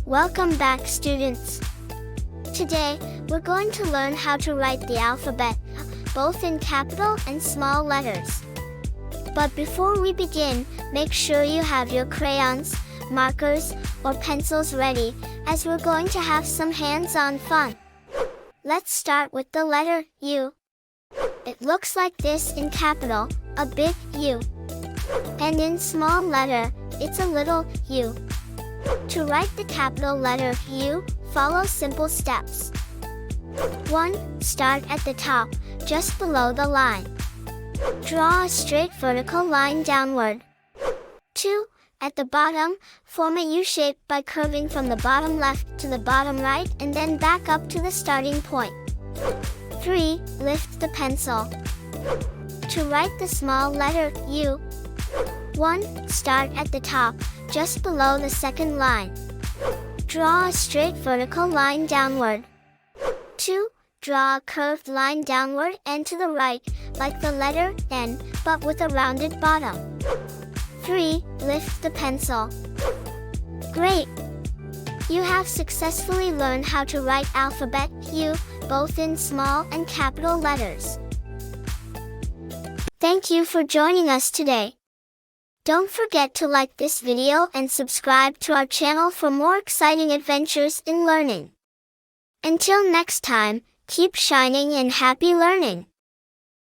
Welcome back, students. Today, we're going to learn how to write the alphabet, both in capital and small letters. But before we begin, make sure you have your crayons, markers, or pencils ready, as we're going to have some hands-on fun. Let's start with the letter U. It looks like this in capital, a big U. And in small letter, it's a little u. To write the capital letter U, follow simple steps. 1. Start at the top, just below the line. Draw a straight vertical line downward. 2. At the bottom, form a U shape by curving from the bottom left to the bottom right and then back up to the starting point. 3. Lift the pencil. To write the small letter U, 1. Start at the top, just below the second line. Draw a straight vertical line downward. 2. Draw a curved line downward and to the right, like the letter N, but with a rounded bottom. 3. Lift the pencil. Great! You have successfully learned how to write alphabet U, both in small and capital letters. Thank you for joining us today. Don't forget to like this video and subscribe to our channel for more exciting adventures in learning. Until next time, keep shining and happy learning!